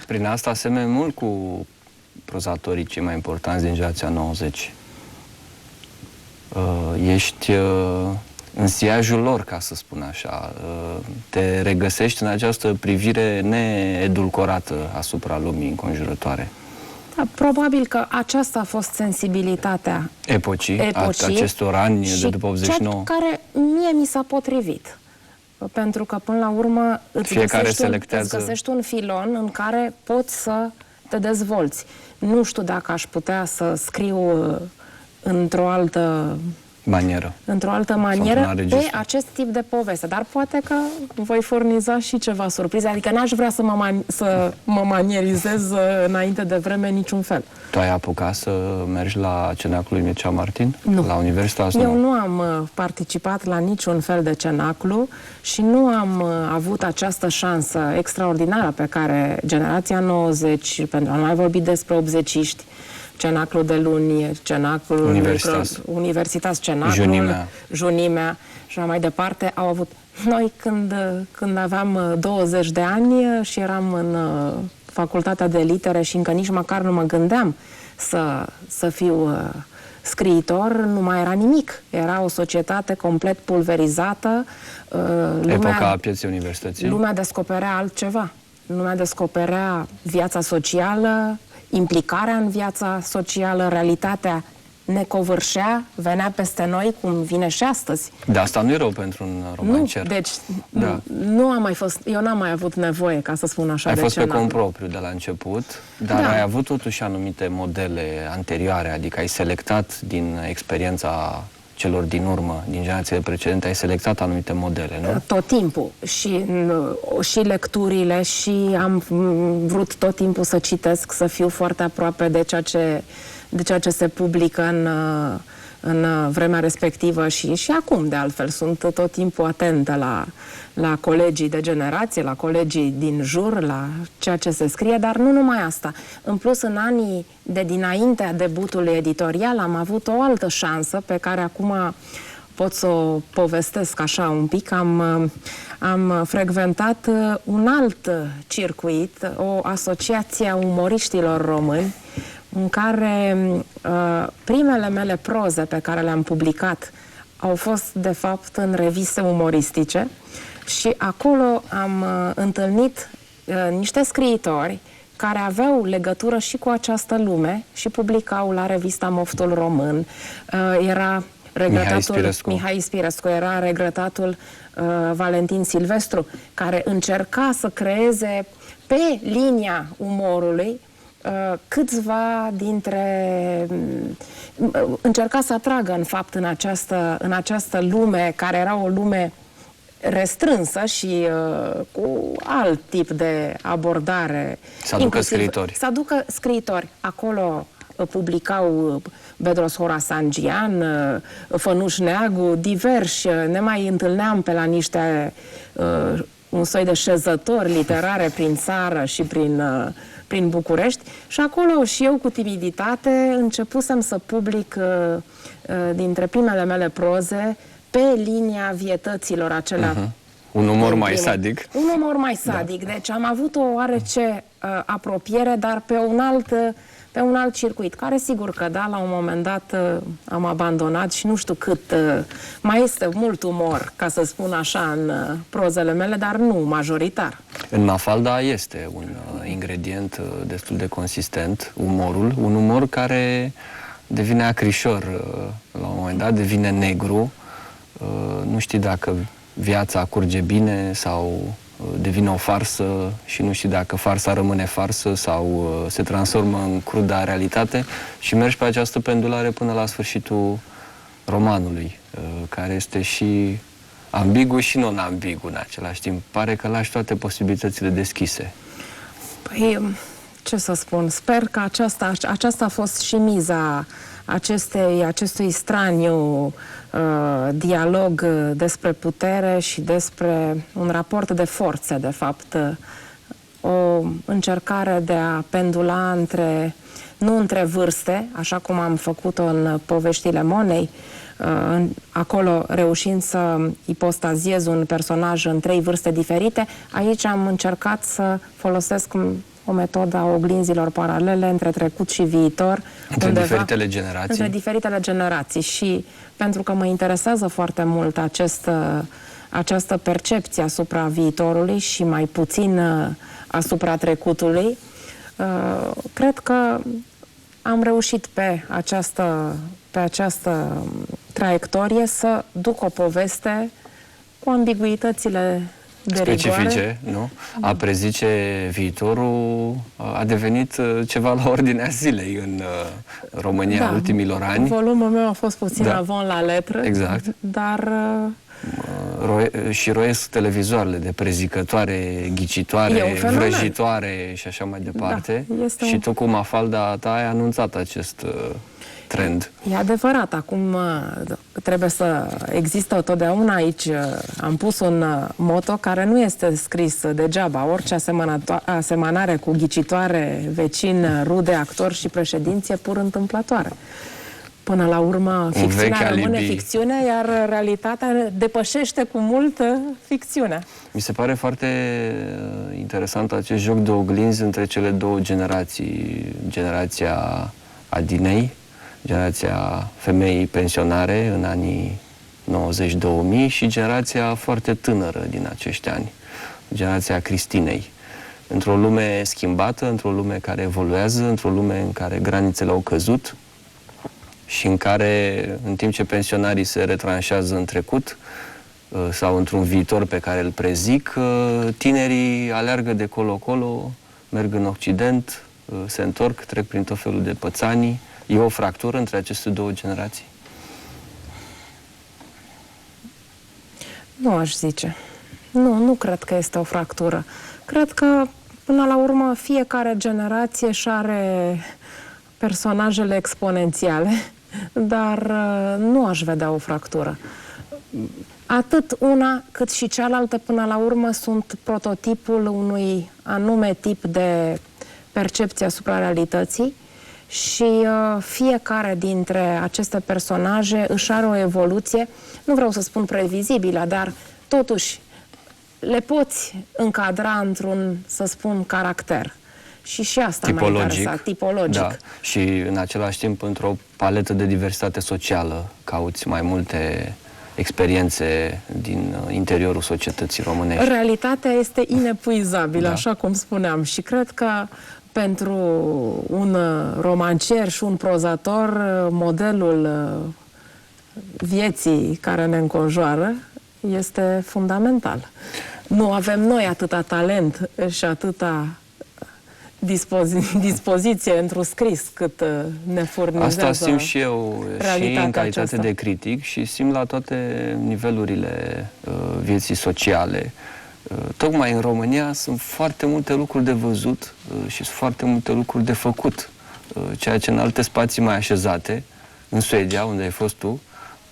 Prin asta semeni mult cu prozatorii cei mai importanți din generația 90. Ești în siajul lor, ca să spun așa. Te regăsești în această privire needulcorată asupra lumii înconjurătoare. Probabil că aceasta a fost sensibilitatea epocii acestor ani de după 89. Care mie mi s-a potrivit. Pentru că, până la urmă, îți găsești un filon în care poți să te dezvolți. Nu știu dacă aș putea să scriu într-o altă manieră pe acest tip de poveste. Dar poate că voi furniza și ceva surprize. Adică n-aș vrea să mă manierizez înainte de vreme niciun fel. Tu ai apucat să mergi la cenaclul Mircea Martin? Nu. La Universitatea? Eu nu am participat la niciun fel de cenaclu și nu am avut această șansă extraordinară pe care generația 90, pentru a nu mai vorbi despre 80-iști, cenaclul de luni, cenaclul Universitas, cenaclul Junimea și mai departe au avut. Noi când aveam 20 de ani și eram în facultatea de litere și încă nici măcar nu mă gândeam să fiu scriitor, nu mai era nimic. Era o societate complet pulverizată. Epoca pieței universității. Lumea descoperea altceva. Lumea descoperea viața socială, implicarea în viața socială, realitatea ne covârșea, venea peste noi, cum vine și astăzi. Dar asta nu e rău pentru un romancer. Deci nu am mai fost, eu n-am mai avut nevoie, ca să spun așa, ai fost pe cont propriu de la început, dar ai avut totuși anumite modele anterioare, adică ai selectat din experiența celor din urmă, din generațiile precedente, ai selectat anumite modele, nu? Tot timpul. Și lecturile, și am vrut tot timpul să citesc, să fiu foarte aproape de ceea ce se publică în vremea respectivă și acum, de altfel. Sunt tot timpul atentă la colegii de generație, la colegii din jur, la ceea ce se scrie, dar nu numai asta. În plus, în anii de dinaintea debutului editorial am avut o altă șansă pe care acum pot să o povestesc așa un pic. Am frecventat un alt circuit, o asociație a umoriștilor români, în care primele mele proze pe care le-am publicat au fost, de fapt, în reviste umoristice și acolo am întâlnit niște scriitori care aveau legătură și cu această lume și publicau la revista Moftul Român. Era regretatul Mihai Spirescu, era regretatul Valentin Silvestru, care încerca să creeze pe linia umorului câțiva încerca să atragă, în fapt, în această lume, care era o lume restrânsă și cu alt tip de abordare. Să aducă scriitori. Să aducă scriitori. Acolo publicau Bedros Horasangian, Fănuș Neagu, diversi. Ne mai întâlneam pe la niște un soi de șezători literare prin țară și prin București și acolo și eu cu timiditate începusem să public dintre primele mele proze pe linia vietăților acelea. Un umor mai sadic. Un umor mai sadic. Da. Deci am avut o oarece apropiere, dar pe un alt circuit, care sigur că da, la un moment dat am abandonat și nu știu cât, mai este mult umor, ca să spun așa, în prozele mele, dar nu majoritar. În Mafalda este un ingredient destul de consistent, umorul, un umor care devine acrișor la un moment dat, devine negru, nu știi dacă viața curge bine sau devine o farsă și nu știi dacă farsa rămâne farsă sau se transformă în cruda realitate și mergi pe această pendulare până la sfârșitul romanului, care este și ambigu și non-ambigu în același timp. Pare că lași toate posibilitățile deschise. Păi, ce să spun, sper că aceasta a fost și miza acestui straniu dialog despre putere și despre un raport de forțe, de fapt. O încercare de a pendula nu între vârste, așa cum am făcut-o în Poveștile Monei, acolo reușind să ipostaziez un personaj în 3 vârste diferite. Aici am încercat să folosesc o metodă a oglinzilor paralele între trecut și viitor. Între diferitele generații. Între diferitele generații. Și pentru că mă interesează foarte mult această percepție asupra viitorului și mai puțin asupra trecutului, cred că am reușit pe această traiectorie să duc o poveste cu ambiguitățile de specifice, rigoare. nu? A prezice viitorul a devenit ceva la ordinea zilei în România în ultimilor ani. Volumul meu a fost puțin avant la letră, exact. Dar și roiesc televizoarele de prezicătoare, ghicitoare, vrăjitoare și așa mai departe. Da, și tu cu Mafalda ta ai anunțat acest trend. E adevărat, acum trebuie să există totdeauna aici. Am pus un moto care nu este scris degeaba. Orice asemănare cu ghicitoare, vecin, rude, actor și președinție pur întâmplătoare. Până la urmă, ficțiunea rămâne ficțiune, iar realitatea depășește cu mult ficțiunea. Mi se pare foarte interesant acest joc de oglinzi între cele două generații. Generația Adinei, generația femeii pensionare în anii 90-2000 și generația foarte tânără din acești ani, generația Cristinei. Într-o lume schimbată, într-o lume care evoluează, într-o lume în care granițele au căzut și în care, în timp ce pensionarii se retranșează în trecut sau într-un viitor pe care îl prezic, tinerii aleargă de colo-colo, merg în Occident, se întorc, trec prin tot felul de pățanii. E o fractură între aceste două generații? Nu aș zice. Nu cred că este o fractură. Cred că, până la urmă, fiecare generație își are personajele exponențiale, dar nu aș vedea o fractură. Atât una cât și cealaltă, până la urmă, sunt prototipul unui anume tip de percepție asupra realității și fiecare dintre aceste personaje își are o evoluție, nu vreau să spun previzibilă, dar totuși le poți încadra într-un, să spun, caracter. Și asta m-a interesat, tipologic. Da. Și în același timp, într-o paletă de diversitate socială, cauți mai multe experiențe din interiorul societății românești. Realitatea este inepuizabilă, așa cum spuneam, și cred că pentru un romancier și un prozator, modelul vieții care ne înconjoară este fundamental. Nu avem noi atâta talent și atâta dispoziție într-un scris cât ne furnizează. Asta simt și eu, și în calitate aceasta de critic, și simt la toate nivelurile vieții sociale. Tocmai în România sunt foarte multe lucruri de văzut și sunt foarte multe lucruri de făcut. Ceea ce în alte spații mai așezate, în Suedia, unde ai fost tu,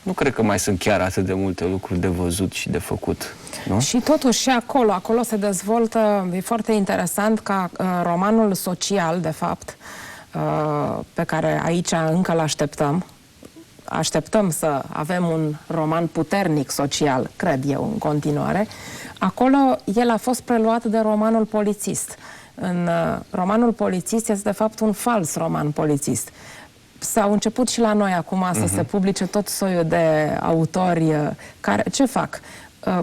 nu cred că mai sunt chiar atât de multe lucruri de văzut și de făcut. Nu? Și totuși și acolo se dezvoltă, e foarte interesant ca romanul social, de fapt, pe care aici încă îl așteptăm. Așteptăm să avem un roman puternic social, cred eu, în continuare. Acolo el a fost preluat de romanul polițist. În romanul polițist este, de fapt, un fals roman polițist. S-au început și la noi acum să se publice tot soiul de autori care, ce fac?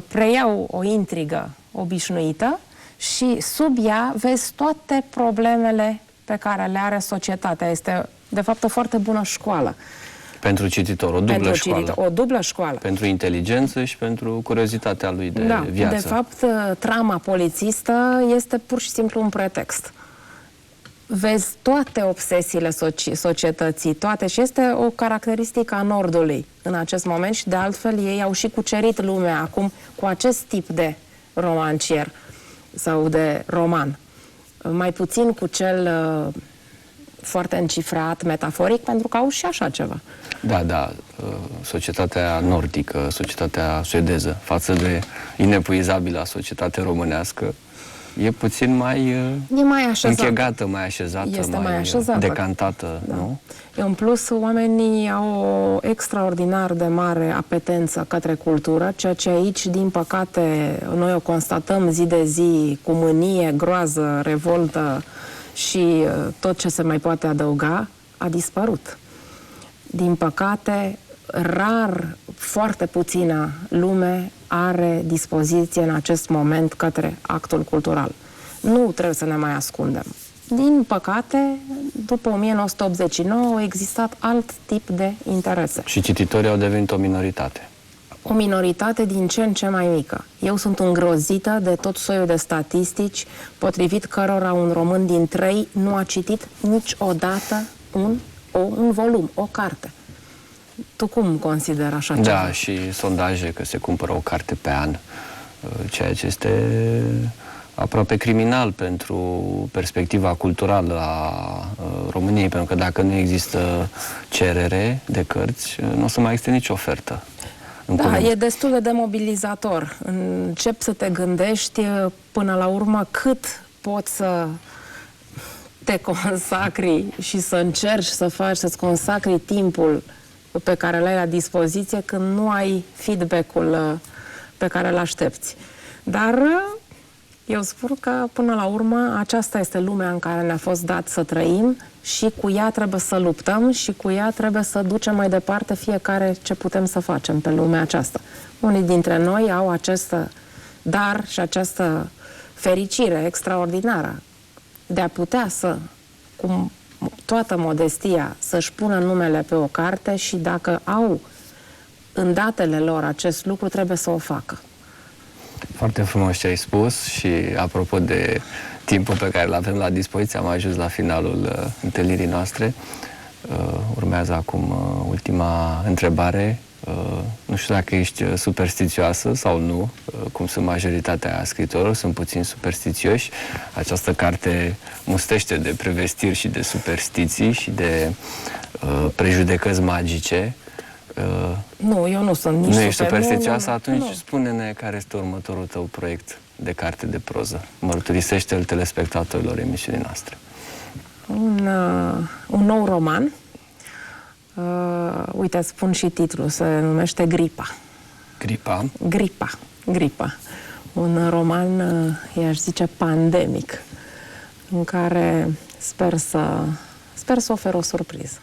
Preiau o intrigă obișnuită și sub ea vezi toate problemele pe care le are societatea. Este, de fapt, o foarte bună școală. Pentru cititor, o dublă școală. O dublă școală. Pentru inteligență și pentru curiozitatea lui de viață. De fapt, trama polițistă este pur și simplu un pretext. Vezi toate obsesiile societății, toate, și este o caracteristică a Nordului în acest moment și de altfel ei au și cucerit lumea acum cu acest tip de romancier sau de roman. Mai puțin cu cel foarte încifrat, metaforic, pentru că au și așa ceva. Da, societatea nordică, societatea suedeză, față de inepuizabilă societate românească, e puțin mai, E mai așezată. închegată, mai așezată, Este mai așezată. decantată, Da. nu? În plus, oamenii au o extraordinar de mare apetență către cultură, ceea ce aici, din păcate, noi o constatăm zi de zi cu mânie, groază, revoltă și tot ce se mai poate adăuga, a dispărut. Din păcate, rar, foarte puțină lume are dispoziție în acest moment către actul cultural. Nu trebuie să ne mai ascundem. Din păcate, după 1989 au existat alt tip de interese. Și cititorii au devenit o minoritate. O minoritate din ce în ce mai mică. Eu sunt îngrozită de tot soiul de statistici potrivit cărora un român din 3 nu a citit niciodată un volum, o carte. Tu cum consideri așa ceva? Da, și sondaje că se cumpără o carte pe an, ceea ce este aproape criminal pentru perspectiva culturală a României, pentru că dacă nu există cerere de cărți, nu o să mai existe nicio ofertă. Da, e destul de demobilizator. Încep să te gândești până la urmă cât poți să te consacri și să încerci să faci, să-ți consacri timpul pe care l-ai la dispoziție când nu ai feedback-ul pe care îl aștepți. Dar eu spun că, până la urmă, aceasta este lumea în care ne-a fost dat să trăim și cu ea trebuie să luptăm și cu ea trebuie să ducem mai departe fiecare ce putem să facem pe lumea aceasta. Unii dintre noi au acest dar și această fericire extraordinară de a putea să, cu toată modestia, să-și pună numele pe o carte și dacă au în datele lor acest lucru, trebuie să o facă. Foarte frumos ce ai spus și apropo de timpul pe care îl avem la dispoziție, am ajuns la finalul întâlnirii noastre. Urmează acum ultima întrebare. Nu știu dacă ești superstițioasă sau nu, cum sunt majoritatea scriitorilor, sunt puțin superstițioși. Această carte mustește de prevestiri și de superstiții și de prejudecăți magice. Nu, eu nu sunt nici nu ești superstițioasă, atunci nu. Spune-ne care este următorul tău proiect de carte de proză. Mărturisește-l telespectatorilor emisiunii noastre. Un nou roman. Uite, spun și titlul, se numește Gripa. Gripa? Gripa. Un roman, i-aș zice, pandemic, în care sper să ofer o surpriză.